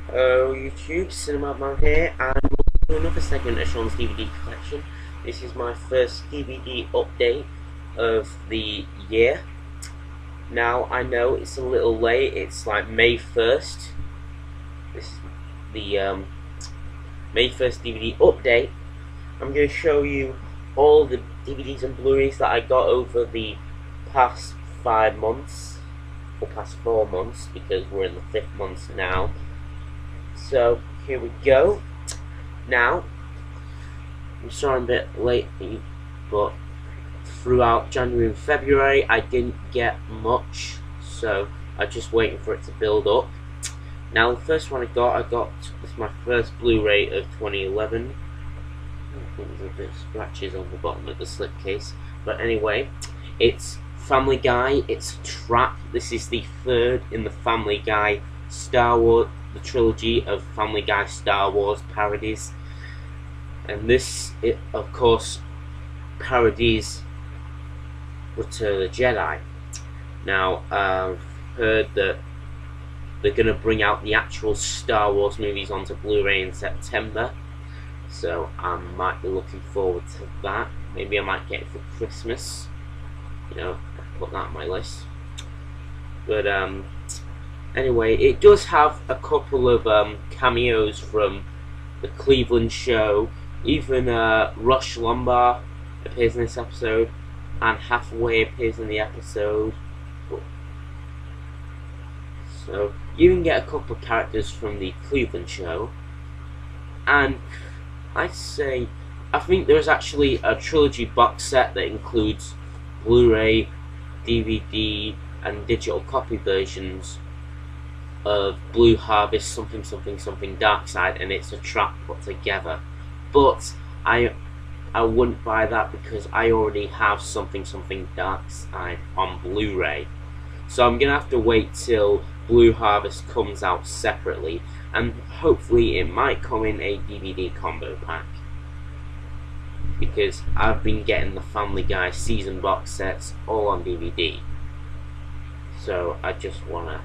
Hello YouTube, Cinema Man here, and welcome to another segment of Sean's DVD collection. This is my first DVD update of the year. Now, I know it's a little late, it's like May 1st. This is the May 1st DVD update. I'm going to show you all the DVDs and Blu-rays that I got over the past 5 months, or past 4 months, because we're in the 5th month now. So here we go. Now, I'm sorry I'm a bit late, but throughout January and February I didn't get much, so I'm just waiting for it to build up. Now the first one I got this is my first Blu-ray of 2011. I think there's a bit of scratches on the bottom of the slipcase, but anyway, it's Family Guy. It's Trap. This is the third in the Family Guy Star Wars, the trilogy of Family Guy Star Wars parodies, and this, of course, parodies Return of the Jedi. Now, I've heard that they're going to bring out the actual Star Wars movies onto Blu-ray in September, so I might be looking forward to that. Maybe I might get it for Christmas. You know, I'll put that on my list. But anyway, it does have a couple of cameos from the Cleveland show. Even Rush Limbaugh appears in this episode, and Hathaway appears in the episode. So you can get a couple of characters from the Cleveland show. And I think there's actually a trilogy box set that includes Blu-ray, DVD, and digital copy versions of Blue Harvest something something something Dark Side, and it's a trap put together. But I wouldn't buy that because I already have something something Dark Side on Blu-ray. So I'm gonna have to wait till Blue Harvest comes out separately, and hopefully it might come in a DVD combo pack, because I've been getting the Family Guy season box sets all on DVD. So I just wanna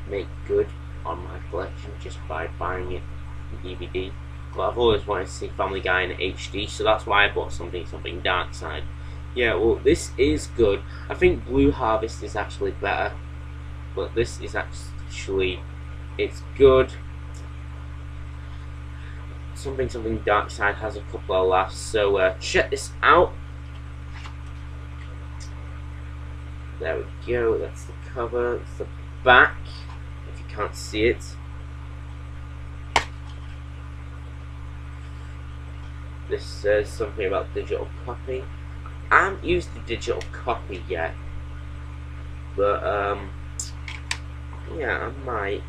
make good on my collection just by buying it in DVD. But I've always wanted to see Family Guy in HD, so that's why I bought something Dark Side. Yeah, well, this is good. I think Blue Harvest is actually better, but this is actually, it's good. Something Dark Side has a couple of laughs, so check this out. There we go, that's the cover, that's the back, if you can't see it. This says something about digital copy. I haven't used the digital copy yet, but yeah, I might.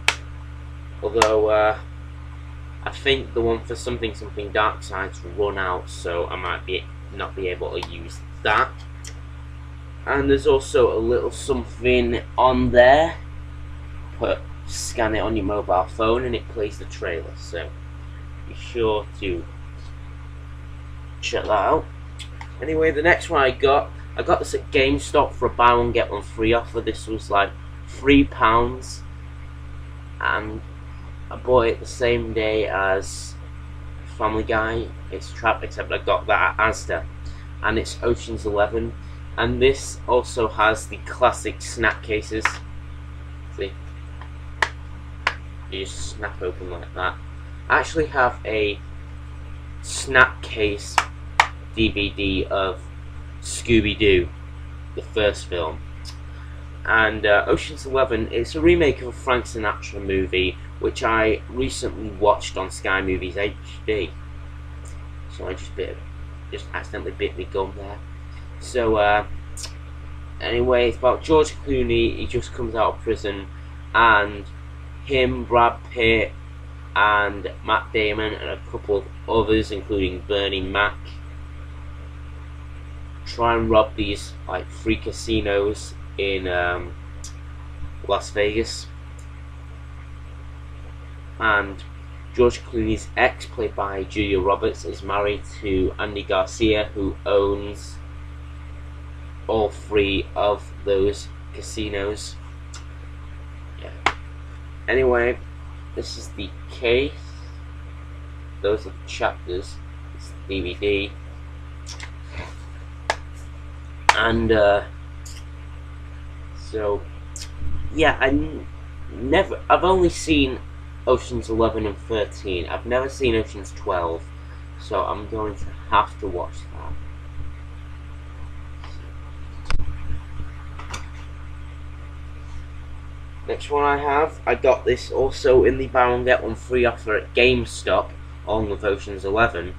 Although I think the one for something Dark Side's run out, so I might not be able to use that. And there's also a little something on there. Scan it on your mobile phone and it plays the trailer, so be sure to check that out. Anyway, the next one I got this at GameStop for a buy one get one free offer. This was like £3, and I bought it the same day as Family Guy. It's Trap, except I got that at Asda, and it's Ocean's 11. And this also has the classic snap cases. See, you just snap open like that. I actually have a snap case DVD of Scooby-Doo, the first film. And Ocean's 11 is a remake of a Frank Sinatra movie, which I recently watched on Sky Movies HD. So I just accidentally bit my gum there. So anyway, it's about George Clooney. He just comes out of prison, and him, Brad Pitt, and Matt Damon, and a couple of others, including Bernie Mac, try and rob these like 3 casinos in Las Vegas. And George Clooney's ex, played by Julia Roberts, is married to Andy Garcia, who owns all 3 of those casinos. Yeah. Anyway, this is the case. Those are the chapters. It's the DVD. And so yeah, I've only seen Oceans 11 and 13. I've never seen Oceans 12, so I'm going to have to watch that. Next one I got this also in the buy one get one free offer at GameStop, along with Oceans 11,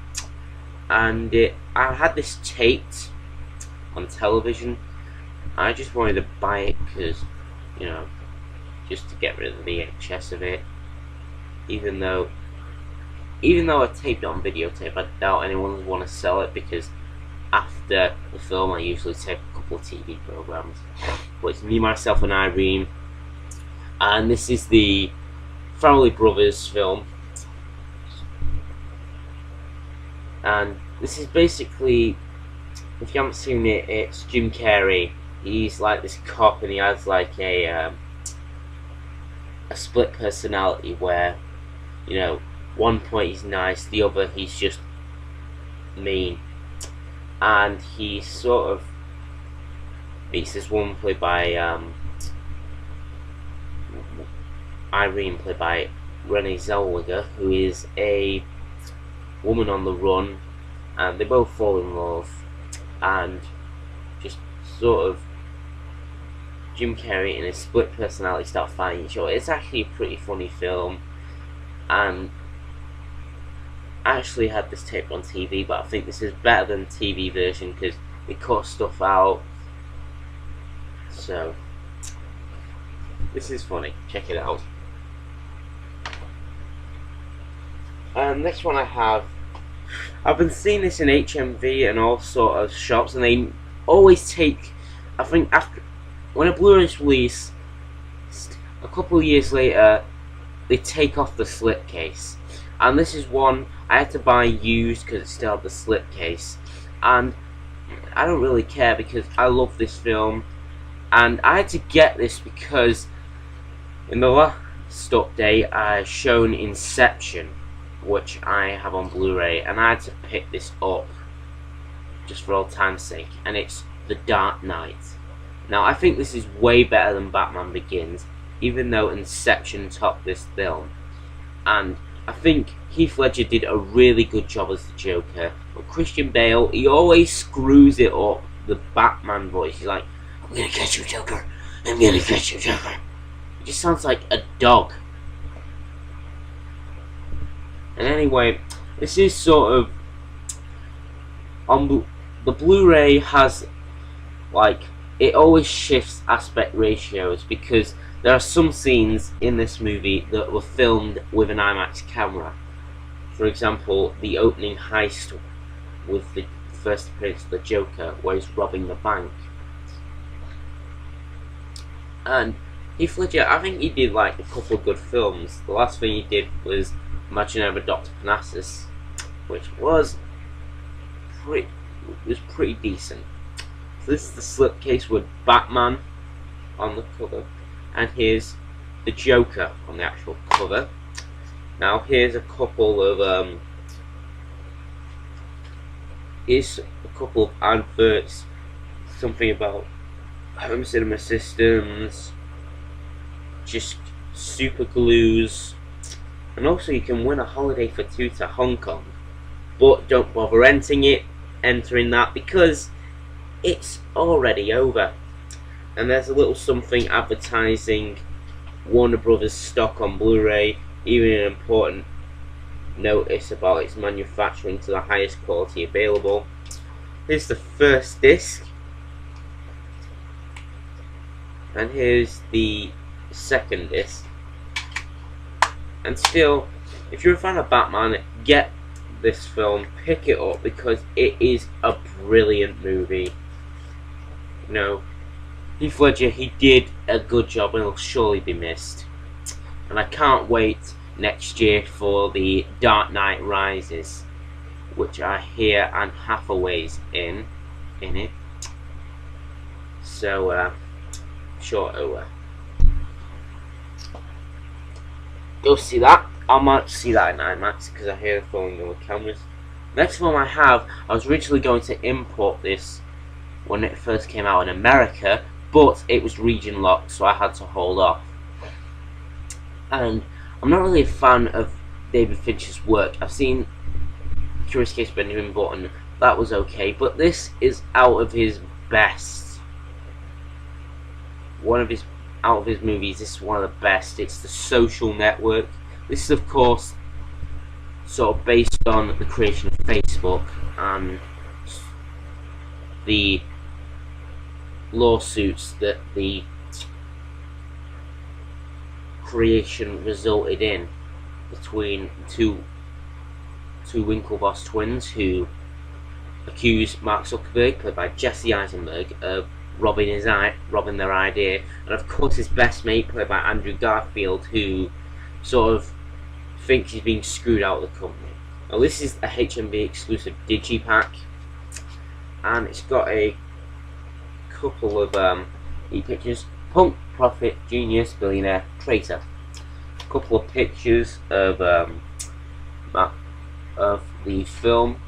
and I had this taped on television. I just wanted to buy it because, you know, just to get rid of the VHS of it. Even though I taped it on videotape, I doubt anyone would want to sell it, because after the film I usually take a couple of TV programs. But it's me, myself and Irene, and this is the Family Brothers film. And this is basically, if you haven't seen it, it's Jim Carrey. He's like this cop, and he has like a split personality where, you know, one point he's nice, the other he's just mean. And he sort of meets this woman played by Irene, played by Renee Zellweger, who is a woman on the run, and they both fall in love, and just sort of Jim Carrey and his split personality start fighting each other. It's actually a pretty funny film, and I actually had this taped on TV, but I think this is better than the TV version because they cut stuff out. So this is funny, check it out. Next one I've been seeing this in HMV and all sort of shops, and they always take, I think after when a Blu-ray is released, a couple of years later, they take off the slipcase. And this is one I had to buy used because it still had the slipcase. And I don't really care because I love this film. And I had to get this because in the last update I shown Inception, which I have on Blu-ray, and I had to pick this up just for old time's sake. And it's The Dark Knight. Now, I think this is way better than Batman Begins, even though Inception topped this film. And I think Heath Ledger did a really good job as the Joker. But Christian Bale, he always screws it up, the Batman voice. He's like, I'm gonna catch you, Joker. I'm gonna catch you, Joker. It just sounds like a dog. And anyway, this is sort of on the Blu-ray has, like, it always shifts aspect ratios because there are some scenes in this movie that were filmed with an IMAX camera. For example, the opening heist with the first appearance of the Joker, where he's robbing the bank. And Heath Ledger, I think he did like a couple of good films. The last thing he did was Imagine Ever Dr. Parnassus, which was pretty decent. So this is the slipcase with Batman on the cover, and here's the Joker on the actual cover. Now here's a couple of adverts, something about home cinema systems, just super glues, and also you can win a holiday for two to Hong Kong, but don't bother entering that because it's already over. And there's a little something advertising Warner Brothers stock on Blu-ray, even an important notice about its manufacturing to the highest quality available. Here's the first disc, and here's the second disc. And still, if you're a fan of Batman, get this film, pick it up because it is a brilliant movie. You know, Heath Ledger, he did a good job and will surely be missed. And I can't wait next year for the Dark Knight Rises, which I hear Anne Hathaway's in it. So, sure, go see that. I might see that in IMAX because I hear the filming with cameras. Next film I have, I was originally going to import this when it first came out in America, but it was region locked, so I had to hold off. And I'm not really a fan of David Fincher's work. I've seen Curious Case of Benjamin Button, that was okay, but this is out of his best. Out of his movies, this is one of the best. It's The Social Network. This is, of course, sort of based on the creation of Facebook and the lawsuits that the creation resulted in between two Winklevoss twins who accused Mark Zuckerberg, played by Jesse Eisenberg, of robbing their idea, and of course his best mate, played by Andrew Garfield, who sort of thinks he's being screwed out of the company. Now this is a HMV exclusive digipack, and it's got a couple of e-pictures: punk, prophet, genius, billionaire, traitor. A couple of pictures of the film.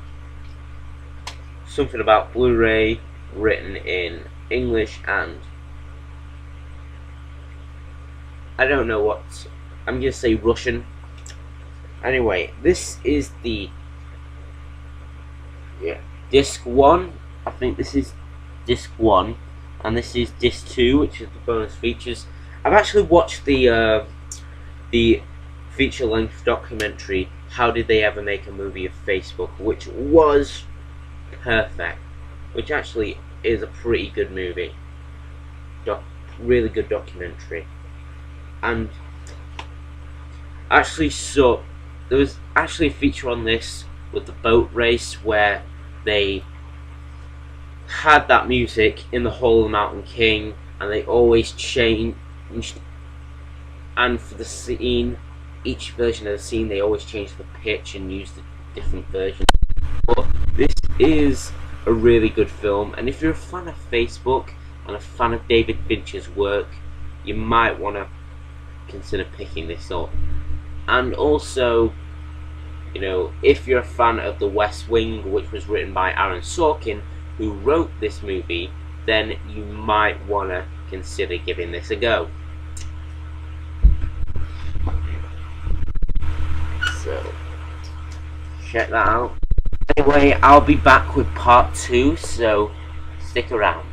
Something about Blu-ray, written in English and I don't know what, I'm gonna say Russian. Anyway, this is the disc 1. I think this is disc 1, and this is disc 2, which is the bonus features. I've actually watched the feature-length documentary, How Did They Ever Make a Movie of Facebook, which was perfect, which actually is a pretty good movie, really good documentary. And actually, so there was actually a feature on this with the boat race where they had that music in the Hall of the Mountain King, and they always changed, and for the scene, each version of the scene, they always changed the pitch and used a different version. But this is a really good film, and if you're a fan of Facebook and a fan of David Fincher's work, you might want to consider picking this up. And also, you know, if you're a fan of The West Wing, which was written by Aaron Sorkin, who wrote this movie, then you might want to consider giving this a go. So, check that out. Anyway, I'll be back with part 2, so stick around.